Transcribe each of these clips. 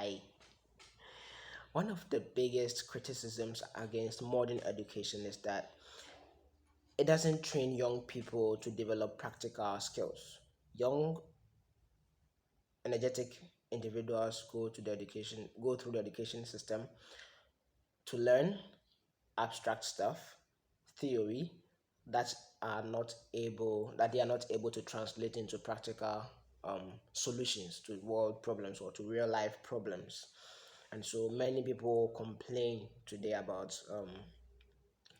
Hi. One of the biggest criticisms against modern education is that it doesn't train young people to develop practical skills. Young, energetic individuals go through the education system to learn abstract stuff, theory that they are not able to translate into practical solutions to world problems or to real life problems. And so many people complain today about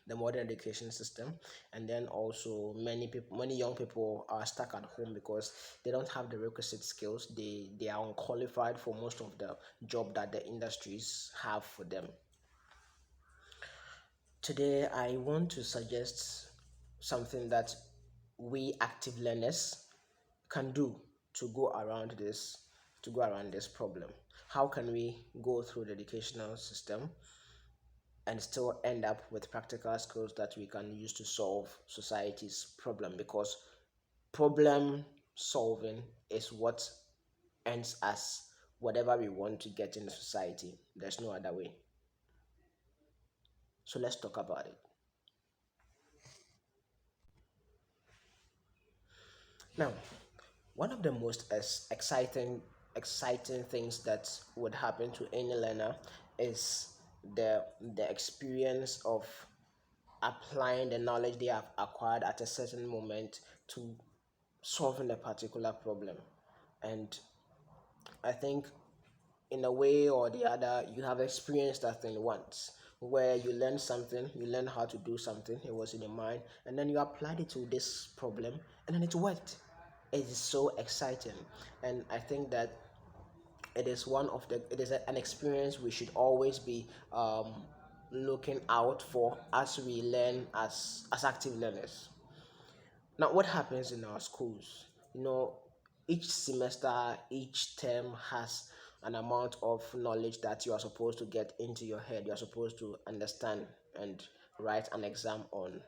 the modern education system, and then also many young people are stuck at home because they don't have the requisite skills. They are unqualified for most of the job that the industries have for them. Today I want to suggest something that we active learners can do to go around this problem. How can we go through the educational system and still end up with practical skills that we can use to solve society's problem? Because problem solving is what ends us whatever we want to get in the society. There's no other way. So let's talk about it. Now, one of the most exciting things that would happen to any learner is the experience of applying the knowledge they have acquired at a certain moment to solving a particular problem. And I think in a way or the other, you have experienced that thing once where you learned something, you learned how to do something, it was in your mind, and then you applied it to this problem and then it worked. It is so exciting. And I think that it is an experience we should always be looking out for as we learn as active learners. Now, what happens in our schools? You know, each semester, each term has an amount of knowledge that you are supposed to get into your head. You are supposed to understand and write an exam on.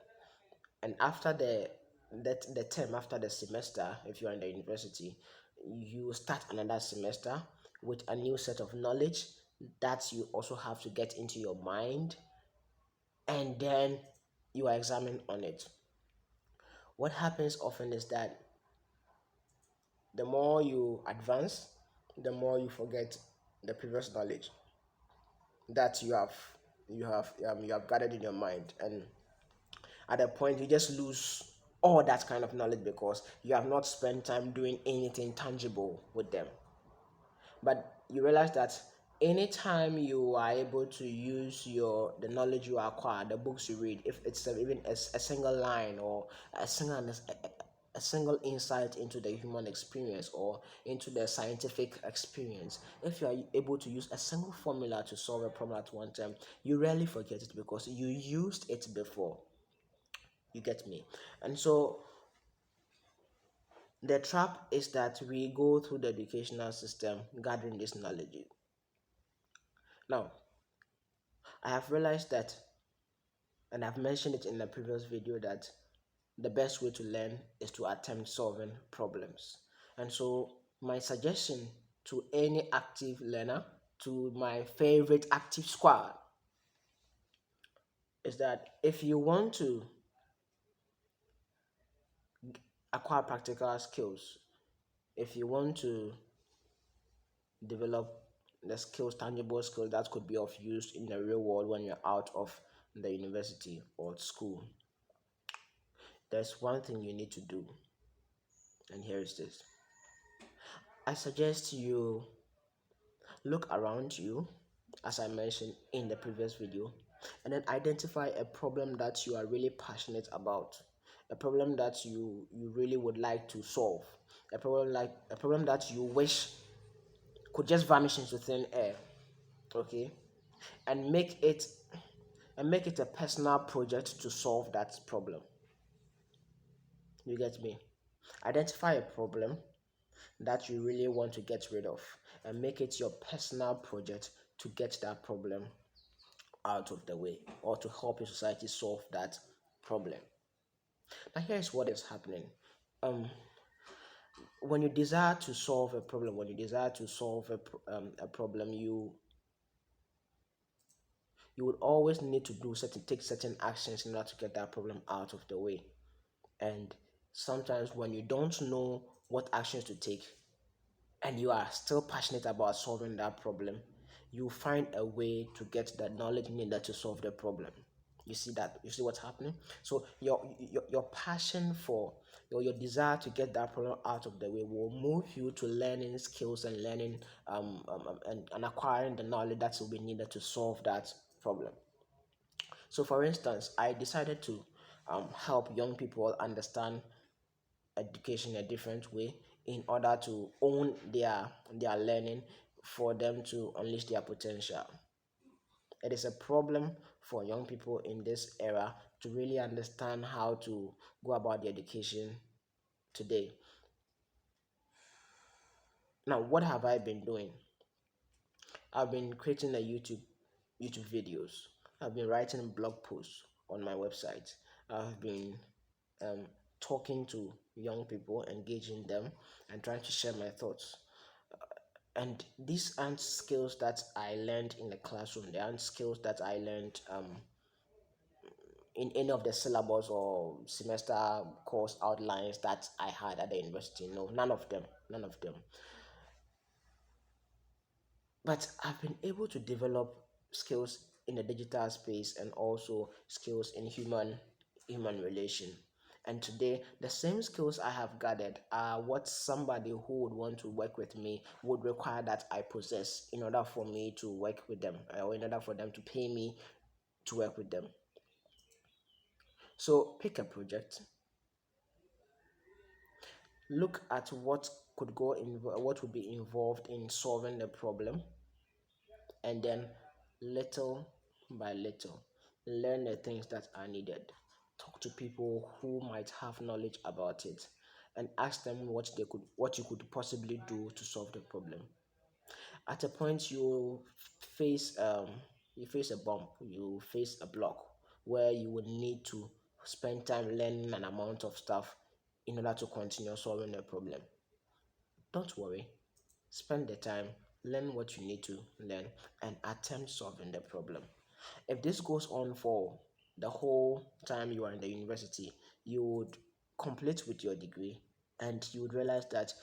And after the term, after the semester, if you are in the university, you start another semester with a new set of knowledge that you also have to get into your mind, and then you are examined on it. What happens often is that the more you advance, the more you forget the previous knowledge that you have gathered in your mind, and at a point you just lose all that kind of knowledge because you have not spent time doing anything tangible with them. But you realize that anytime you are able to use the knowledge you acquire, the books you read, if it's even a single line or a single a single insight into the human experience or into the scientific experience, if you are able to use a single formula to solve a problem at one time, you rarely forget it because you used it before. You get me? And so the trap is that we go through the educational system gathering this knowledge. Now, I have realized that, and I've mentioned it in the previous video, that the best way to learn is to attempt solving problems. And so, my suggestion to any active learner, to my favorite active squad, is that if you want to acquire practical skills, if you want to develop the skills, tangible skills that could be of use in the real world when you're out of the university or school, there's one thing you need to do, and here is this. I suggest you look around you, as I mentioned in the previous video, and then identify a problem that you are really passionate about, a problem that you really would like to solve, a problem that you wish could just vanish into thin air. Okay, and make it a personal project to solve that problem. You get me? Identify a problem that you really want to get rid of and make it your personal project to get that problem out of the way or to help your society solve that problem. Now, here's what is happening. Um, when you desire to solve a problem, when you desire to solve a problem, you would always need to take certain actions in order to get that problem out of the way. And sometimes when you don't know what actions to take, and you are still passionate about solving that problem, you find a way to get the knowledge needed to solve the problem. You see that? You see what's happening? So your passion for your desire to get that problem out of the way will move you to learning skills and learning and acquiring the knowledge that will be needed to solve that problem. So, for instance, I decided to help young people understand education in a different way in order to own their learning for them to unleash their potential. It is a problem for young people in this era to really understand how to go about the education today. Now, what have I been doing? I've been creating a YouTube videos. I've been writing blog posts on my website. I've been um, talking to young people, engaging them, and trying to share my thoughts. And these aren't skills that I learned in the classroom. They aren't skills that I learned in any of the syllabus or semester course outlines that I had at the university. No, none of them. None of them. But I've been able to develop skills in the digital space and also skills in human relation. And today, the same skills I have gathered are what somebody who would want to work with me would require that I possess in order for me to work with them, or in order for them to pay me to work with them. So pick a project, look at what would be involved in solving the problem, and then little by little learn the things that are needed. Talk to people who might have knowledge about it and ask them what you could possibly do to solve the problem. At a point face you face a bump, you face a block where you would need to spend time learning an amount of stuff in order to continue solving the problem. Don't worry, spend the time, learn what you need to learn, and attempt solving the problem. If this goes on for the whole time you are in the university, you would complete with your degree and you would realize that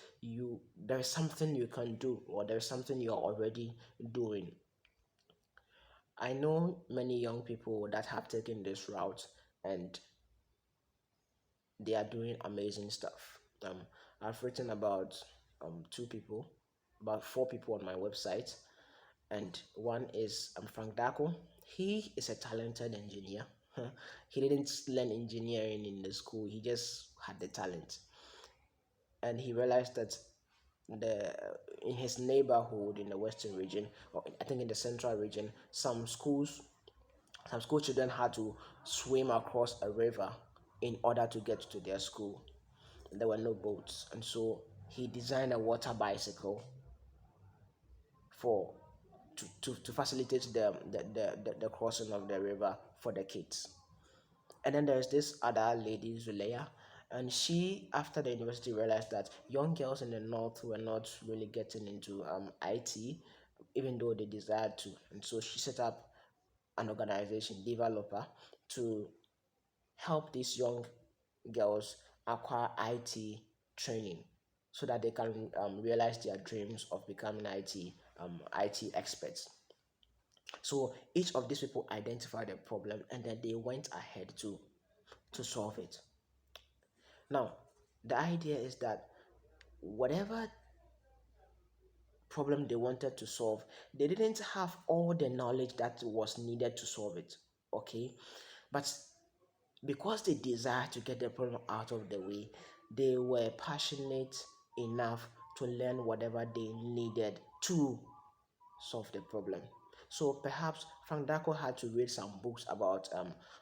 there is something you can do, or there is something you're already doing. I know many young people that have taken this route and they are doing amazing stuff. I've written about two people, about four people on my website, and one is Frank Darko. He is a talented engineer. He didn't learn engineering in the school. He just had the talent, and he realized that the in his neighborhood in the western region, or I think in the central region, some school children had to swim across a river in order to get to their school. There were no boats, and so he designed a water bicycle for to facilitate the crossing of the river for the kids. And then there's this other lady, Zulea, and she, after the university, realized that young girls in the north were not really getting into IT, even though they desired to. And so she set up an organization, Developer, to help these young girls acquire IT training so that they can realize their dreams of becoming IT experts. So each of these people identified a problem and then they went ahead to solve it. Now, the idea is that whatever problem they wanted to solve, they didn't have all the knowledge that was needed to solve it. Okay, but because they desired to get the problem out of the way, they were passionate enough to learn whatever they needed to solve the problem. So perhaps Frank Darko had to read some books about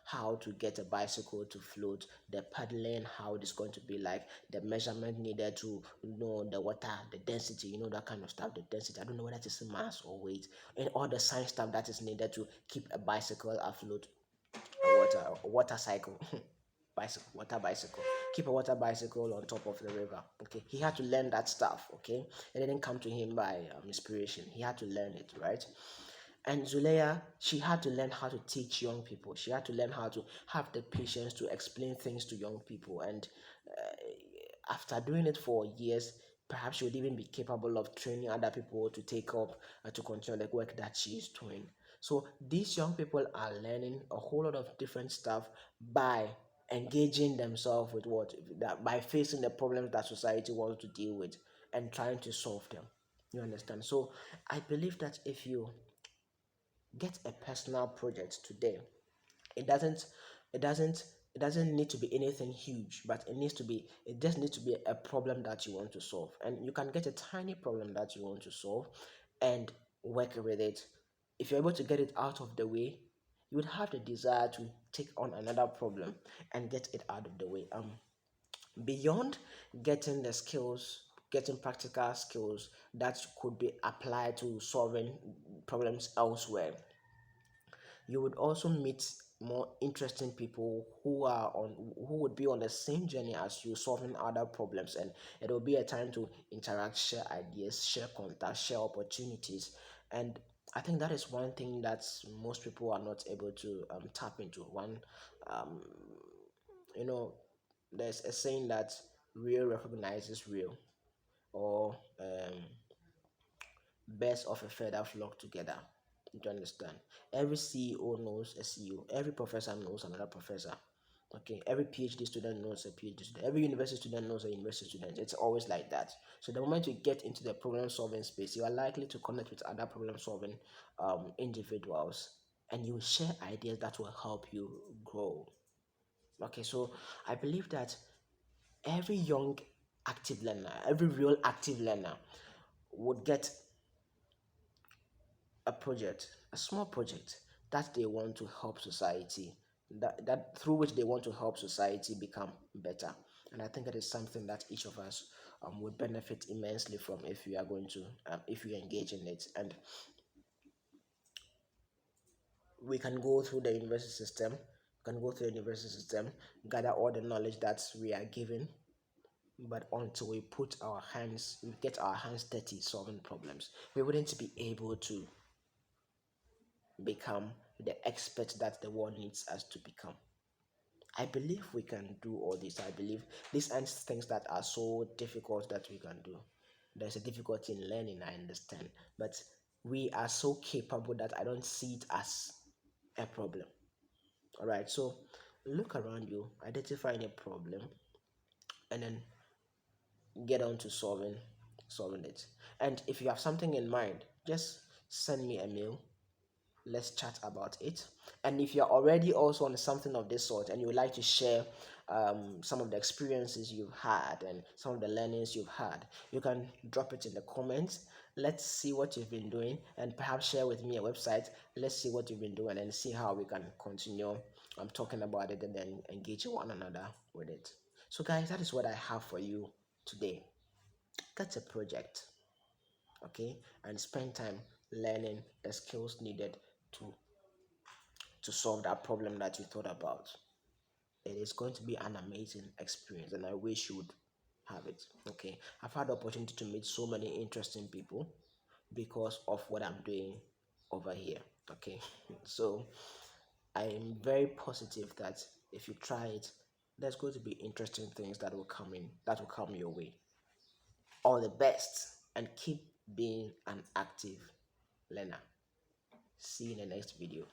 how to get a bicycle to float, the paddling, how it's going to be like, the measurement needed to know the water, the density, that kind of stuff, the density. I don't know whether it is mass or weight, and all the science stuff that is needed to keep a bicycle afloat, a water cycle. bicycle, water bicycle, keep a water bicycle on top of the river. Okay, he had to learn that stuff. Okay, it didn't come to him by inspiration. He had to learn it, right? And Zulea, she had to learn how to teach young people. She had to learn how to have the patience to explain things to young people. And after doing it for years, perhaps she would even be capable of training other people to take up to continue the work that she is doing. So these young people are learning a whole lot of different stuff by engaging themselves with what that by facing the problems that society wants to deal with and trying to solve them. You understand? So I believe that if you get a personal project today, it doesn't it doesn't it doesn't need to be anything huge, but it just needs to be a problem that you want to solve. And you can get a tiny problem that you want to solve and work with it. If you're able to get it out of the way, you would have the desire to take on another problem and get it out of the way. Beyond getting the skills, getting practical skills that could be applied to solving problems elsewhere, you would also meet more interesting people who would be on the same journey as you, solving other problems, and it will be a time to interact, share ideas, share contacts, share opportunities. And I think that is one thing that most people are not able to tap into. One, um, you know there's a saying that real recognizes real, or birds of a feather flock together. You understand? Every CEO knows a CEO. Every professor knows another professor. Okay, every PhD student knows a PhD student. Every university student knows a university student. It's always like that. So the moment you get into the problem solving space, you are likely to connect with other problem solving individuals, and you share ideas that will help you grow. Okay, so I believe that every young active learner, every real active learner would get a project, a small project that they want to help society, that through which they want to help society become better. And I think that is something that each of us would benefit immensely from if we are going to, if we engage in it. And we can go through the university system, gather all the knowledge that we are given, but until we get our hands dirty solving problems, we wouldn't be able to become the expert that the world needs us to become. I believe we can do all this. I believe these aren't things that are so difficult that we can do. There's a difficulty in learning, I understand, but we are so capable that I don't see it as a problem. All right, so look around you, identify any problem, and then get on to solving it. And if you have something in mind, just send me a mail, let's chat about it. And if you're already also on something of this sort and you would like to share some of the experiences you've had and some of the learnings you've had, you can drop it in the comments. Let's see what you've been doing, and perhaps share with me a website. Let's see what you've been doing and see how we can continue talking about it and then engaging one another with it. So guys, that is what I have for you today. Get a project, okay, and spend time learning the skills needed to solve that problem that you thought about. It is going to be an amazing experience, and I wish you would have it. Okay, I've had the opportunity to meet so many interesting people because of what I'm doing over here. Okay, so I am very positive that if you try it, there's going to be interesting things that will come your way. All the best, and keep being an active learner. See you in the next video.